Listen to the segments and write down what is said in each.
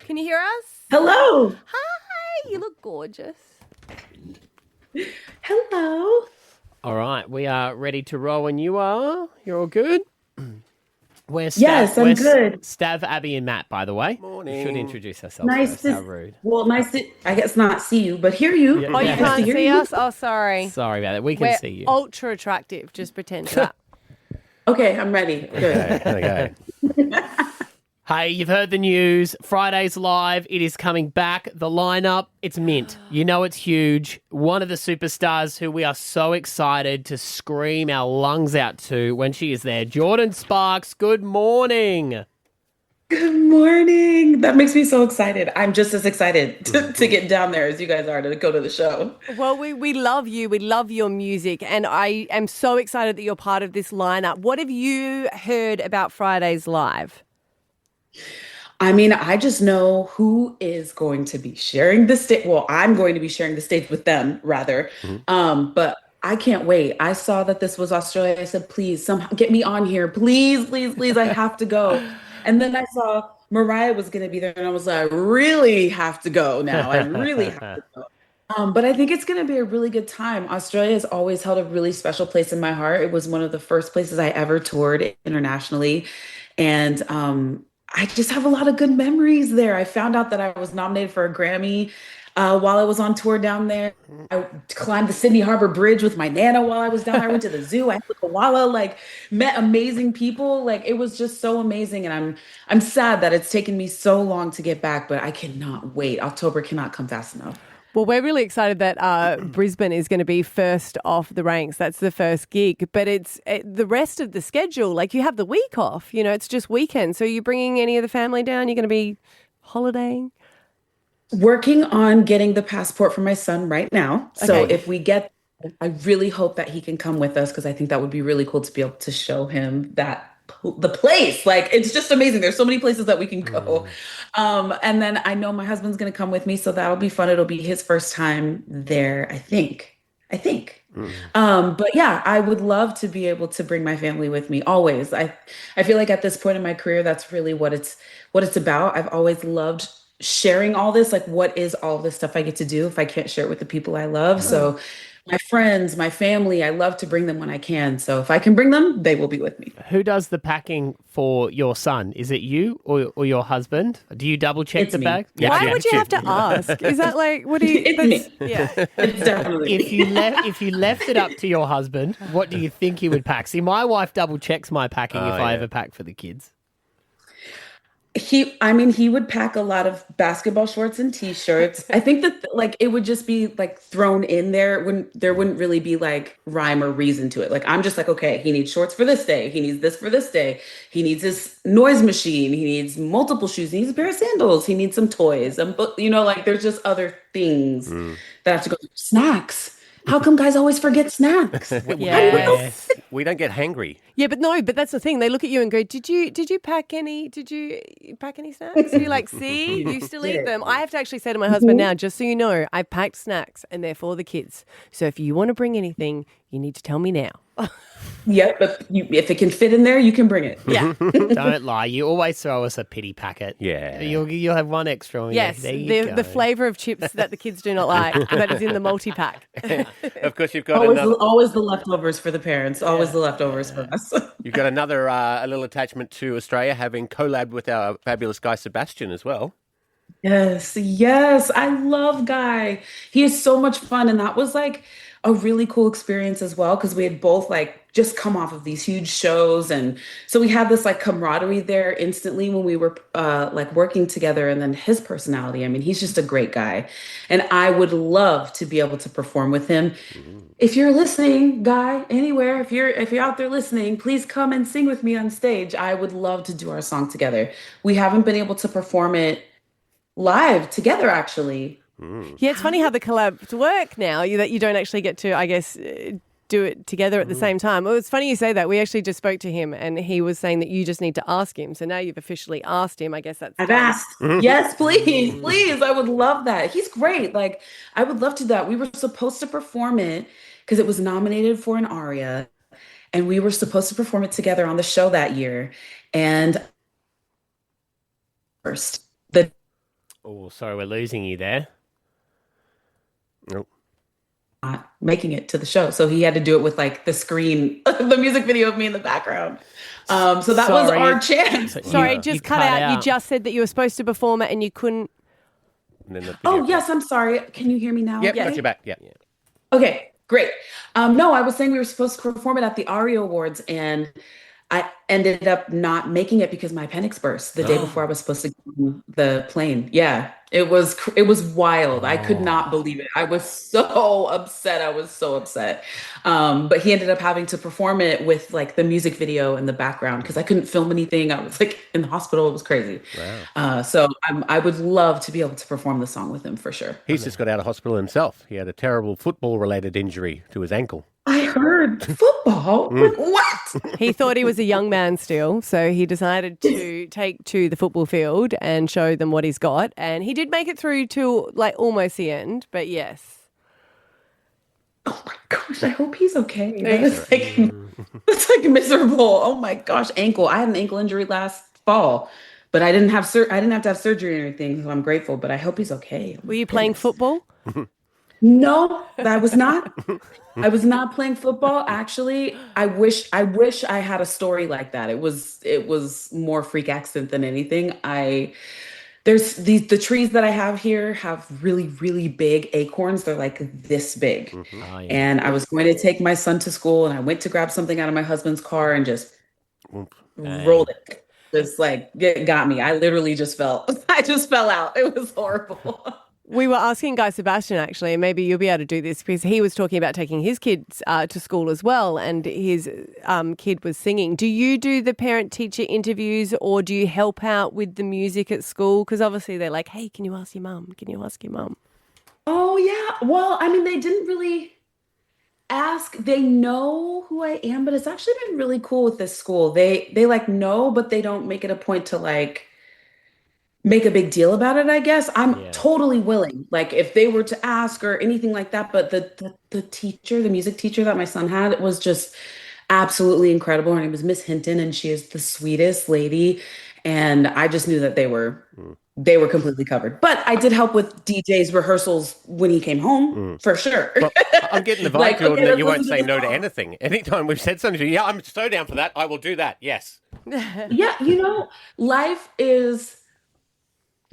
Can you hear us? Hello. Hi, you look gorgeous. Hello. All right, we are ready to roll when you are. You're all good? Yes, I'm good. Stav, Abby, and Matt, by the way. Morning. We should introduce ourselves first. How rude. Nice to, I guess not see you, but hear you. Yeah. Oh, you Yeah. can't hear see you. us? Oh, sorry. Sorry about that. We can We're see you. ultra attractive. Just pretend that. Okay, I'm ready. Good. Okay. Hey, you've heard the news. Fridayz live. It is coming back. The lineup, it's mint. You know it's huge. One of the superstars who we are so excited to scream our lungs out to when she is there. Jordin Sparks, good morning. Good morning. That makes me so excited. I'm just as excited to get down there as you guys are to go to the show. Well, we love you. We love your music. And I am so excited that you're part of this lineup. What have you heard about Fridayz Live? I mean, I just know who is going to be sharing the stage. Well, I'm going to be sharing the stage with them, rather. But I can't wait. I saw that this was Australia. I said, please, somehow get me on here. Please, please, please. I have to go. And then I saw Mariah was going to be there, and I was like, I really have to go now. I really have to go. But I think it's going to be a really good time. Australia has always held a really special place in my heart. It was one of the first places I ever toured internationally. And I just have a lot of good memories there. I found out that I was nominated for a Grammy while I was on tour down there. I climbed the Sydney Harbor Bridge with my Nana while I was down there. I went to the zoo. I had a koala, met amazing people. It was just so amazing. And I'm sad that it's taken me so long to get back, but I cannot wait. October cannot come fast enough. Well, we're really excited that Brisbane is going to be first off the ranks. That's the first gig. But it's the rest of the schedule. You have the week off. It's just weekend. So you're bringing any of the family down? You're going to be holidaying? Working on getting the passport for my son right now. So Okay. if we get, I really hope that he can come with us because I think that would be really cool to be able to show him the place. It's just amazing. There's so many places that we can go. And then I know my husband's going to come with me, so that'll be fun. It'll be his first time there, I think. But yeah, I would love to be able to bring my family with me always. I feel like at this point in my career, that's really what it's about. I've always loved sharing all this. What is all this stuff I get to do if I can't share it with the people I love? So my friends, my family, I love to bring them when I can. So if I can bring them, they will be with me. Who does the packing for your son? Is it you or your husband? Do you double check It's the me. bag? Why would you have to ask? Is that what do you... It's me. Yeah. It's definitely If you left it up to your husband, what do you think he would pack? See, my wife double checks my packing if I ever pack for the kids. He would pack a lot of basketball shorts and t-shirts. I think that it would just be thrown in there. There wouldn't really be rhyme or reason to it. I'm just okay, he needs shorts for this day. He needs this for this day. He needs his noise machine. He needs multiple shoes. He needs a pair of sandals. He needs some toys. There's just other things that have to go. Snacks. How come guys always forget snacks? Yes. We don't get hangry. Yeah, but that's the thing. They look at you and go, Did you pack any snacks? And you're like, see, you still eat them. I have to actually say to my husband now, just so you know, I packed snacks and they're for the kids. So if you want to bring anything, you need to tell me now. Yeah, but if it can fit in there, you can bring it. Yeah. Don't lie. You always throw us a pity packet. Yeah. You'll have one extra. On Yes, the flavour of chips that the kids do not like, that is in the multi-pack. Of course, you've got always the leftovers for the parents. Always the leftovers for us. You've got another a little attachment to Australia, having collabed with our fabulous Guy Sebastian as well. Yes. I love Guy. He is so much fun. And that was a really cool experience as well, because we had both just come off of these huge shows. And so we had this camaraderie there instantly when we were working together. And then his personality, he's just a great guy. And I would love to be able to perform with him. If you're listening, Guy, anywhere, if you're out there listening, please come and sing with me on stage. I would love to do our song together. We haven't been able to perform it live together, actually. Yeah, it's funny how the collabs work now, that you don't actually get to, I guess, do it together at the same time. Well, it's funny you say that. We actually just spoke to him and he was saying that you just need to ask him. So now you've officially asked him. I guess that's... I've asked. Yes, please. I would love that. He's great. I would love to do that. We were supposed to perform it because it was nominated for an aria. And we were supposed to perform it together on the show that year. And first, the Oh, sorry, we're losing you there. Nope. not making it to the show. So he had to do it with like the screen, the music video of me in the background. So that was Sorry. our chance. Sorry, You just cut cut out. You out. just said that you were supposed to perform it and you couldn't. And then the video Oh, clip. yes, I'm sorry. Can you hear me now? Yep, okay? got you back. Yeah. Okay, great. No, I was saying we were supposed to perform it at the ARIA Awards, and I ended up not making it because my appendix burst the day before I was supposed to go on the plane. Yeah, it was wild. I could not believe it. I was so upset. I was so upset. But he ended up having to perform it with like the music video in the background because I couldn't film anything. I was like in the hospital. It was crazy. Wow. So I would love to be able to perform the song with him for sure. He's just got out of hospital himself. He had a terrible football-related injury to his ankle. I heard football. Like, what? He thought he was a young man still, so he decided to take to the football field and show them what he's got. And he did make it through to like almost the end, but yes. Oh my gosh, I hope he's okay. That's like miserable. Oh my gosh, ankle. I had an ankle injury last fall, but I didn't have I didn't have to have surgery or anything, so I'm grateful, but I hope he's okay. Were you playing football? No, I was not. I was not playing football. Actually, I wish I had a story like that. It was more freak accident than anything. There's the trees that I have here have really, really big acorns. They're like this big. Oh, yeah. And I was going to take my son to school and I went to grab something out of my husband's car and just rolled it. Just like it got me. I literally just fell out. It was horrible. We were asking Guy Sebastian, actually, and maybe you'll be able to do this because he was talking about taking his kids to school as well, and his kid was singing. Do you do the parent-teacher interviews or do you help out with the music at school? Because obviously they're like, hey, can you ask your mum? Can you ask your mum? Oh, yeah. Well, I mean, they didn't really ask. They know who I am, but it's actually been really cool with this school. They like know, but they don't make it a point to like make a big deal about it, I guess. I'm totally willing. Like if they were to ask or anything like that, but the teacher, the music teacher that my son had was just absolutely incredible. Her name was Miss Hinton and she is the sweetest lady. And I just knew that they were completely covered. But I did help with DJ's rehearsals when he came home, for sure. Well, I'm getting the vibe, Like, Jordan, okay, that you let's won't listen say to no the to song. anything. Anytime we've said something to you, yeah, I'm so down for that. I will do that. Yes. Yeah, life is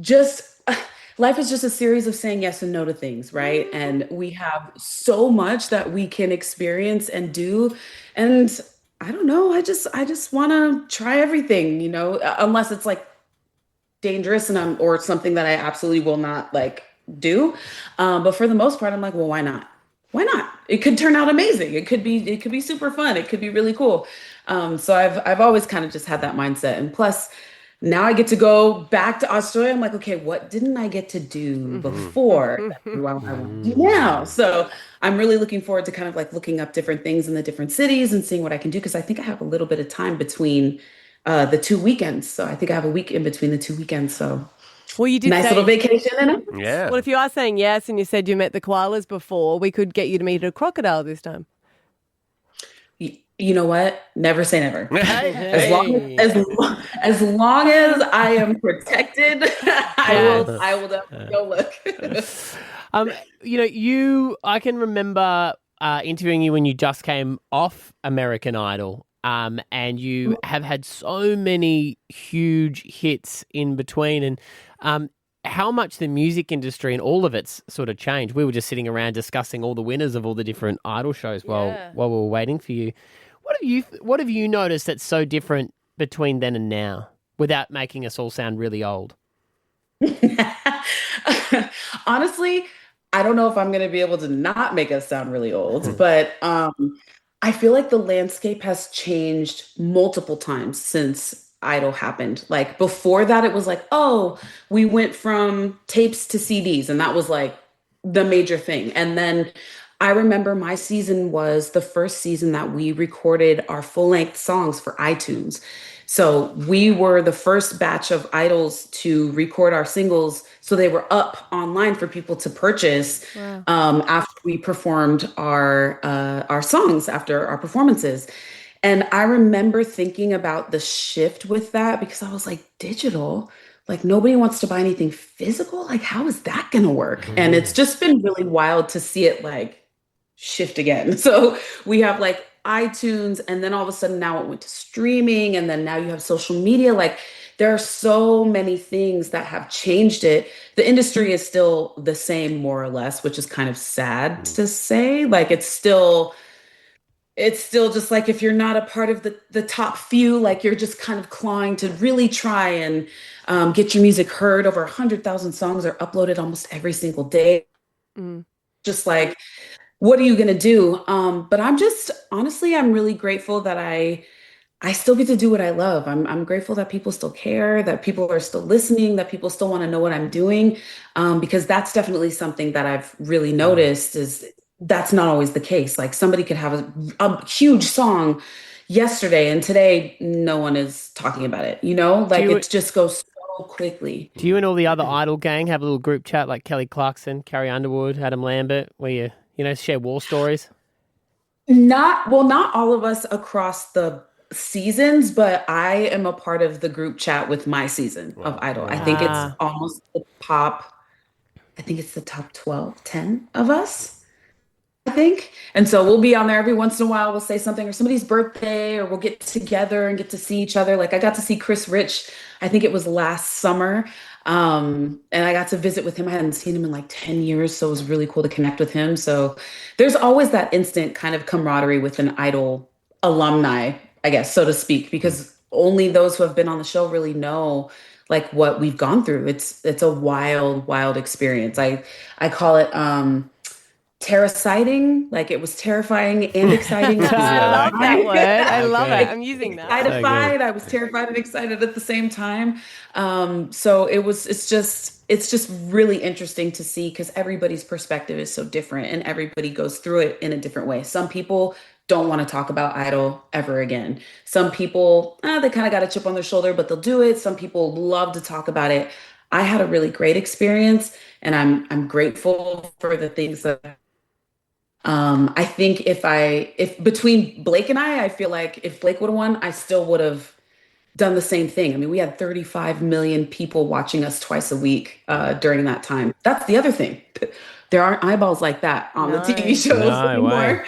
just a series of saying yes and no to things, right? And we have so much that we can experience and do. And I don't know, I just want to try everything, unless it's like dangerous and or something that I absolutely will not like do. But for the most part, I'm like, well, why not? Why not? It could turn out amazing. It could be super fun. It could be really cool. So I've always kind of just had that mindset. And plus, now I get to go back to Australia. I'm like, okay, what didn't I get to do before? That's what I want to do now. So I'm really looking forward to kind of like looking up different things in the different cities and seeing what I can do because I think I have a little bit of time between the 2 weekends. So I think I have a week in between the 2 weekends. So Well, you did nice say, little vacation in it. Yeah. well, if you are saying yes and you said you met the koalas before, we could get you to meet a crocodile this time. You know what? Never say never. Hey, As long as I am protected, I will definitely go look. I can remember interviewing you when you just came off American Idol, and you have had so many huge hits in between, and how much the music industry and all of it's sort of changed. We were just sitting around discussing all the winners of all the different Idol shows while we were waiting for you. What have you noticed that's so different between then and now, without making us all sound really old? Honestly, I don't know if I'm going to be able to not make us sound really old, but I feel like the landscape has changed multiple times since Idol happened. Like before that, it was like, oh, we went from tapes to CDs, and that was like the major thing. And then I remember my season was the first season that we recorded our full-length songs for iTunes. So we were the first batch of idols to record our singles, so they were up online for people to purchase after we performed our songs after our performances. And I remember thinking about the shift with that because I was like, digital? like nobody wants to buy anything physical. Like, how is that going to work? And it's just been really wild to see it like shift again. So we have like iTunes, and then all of a sudden now it went to streaming, and then now you have social media. Like, there are so many things that have changed it. The industry is still the same, more or less, which is kind of sad to say. Like, it's still just like, if you're not a part of the top few, like you're just kind of clawing to really try and get your music heard. Over 100,000 songs are uploaded almost every single day. Just like, what are you going to do? But honestly, I'm really grateful that I still get to do what I love. I'm grateful that people still care, that people are still listening, that people still want to know what I'm doing. Because that's definitely something that I've really noticed is that's not always the case. Like, somebody could have a huge song yesterday and today no one is talking about it, like it just goes so quickly. Do you and all the other Idol gang have a little group chat like Kelly Clarkson, Carrie Underwood, Adam Lambert, where you share war stories? Not all of us across the seasons, but I am a part of the group chat with my season of Idol. I think it's almost the top 12, 10 of us, I think. And so we'll be on there every once in a while. We'll say something, or somebody's birthday, or we'll get together and get to see each other. Like, I got to see Chris Rich, I think it was last summer. And I got to visit with him. I hadn't seen him in like 10 years. So it was really cool to connect with him. So there's always that instant kind of camaraderie with an Idol alumni, I guess, so to speak, because only those who have been on the show really know like what we've gone through. It's a wild, wild experience. I call it terraciding. Like, it was terrifying and exciting. I love that word. I love it. I'm using that. I was terrified and excited at the same time. So it's just really interesting to see, because everybody's perspective is so different and everybody goes through it in a different way. Some people don't want to talk about Idol ever again. Some people, they kind of got a chip on their shoulder, but they'll do it. Some people love to talk about it. I had a really great experience, and I'm grateful for the things that I think if between Blake and I feel like if Blake would have won, I still would have done the same thing. I mean, we had 35 million people watching us twice a week during that time. That's the other thing. There aren't eyeballs like that on the TV shows anymore.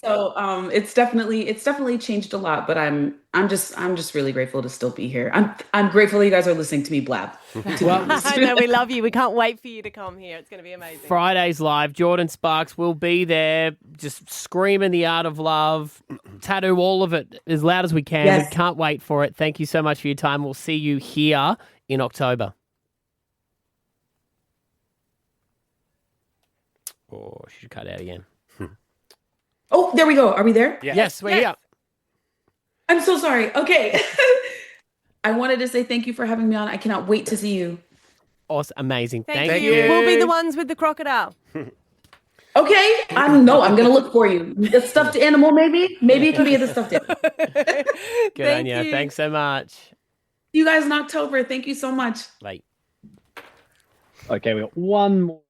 So it's definitely changed a lot, but I'm just really grateful to still be here. I'm grateful you guys are listening to me blab. I know, we love you. We can't wait for you to come here. It's going to be amazing. Fridayz Live, Jordin Sparks will be there, just screaming the art of love, tattoo all of it as loud as we can. Yes. We can't wait for it. Thank you so much for your time. We'll see you here in October. Oh, she should cut out again. Oh, there we go. Are we there? Yeah. Yes, we're here. I'm so sorry. Okay. I wanted to say thank you for having me on. I cannot wait to see you. Awesome. Amazing. Thank you. We'll be the ones with the crocodile. Okay. I'm going to look for you. The stuffed animal, maybe? Maybe it can be the stuffed animal. Good on you. Thanks so much. See you guys in October. Thank you so much. Bye. Okay, we got one more.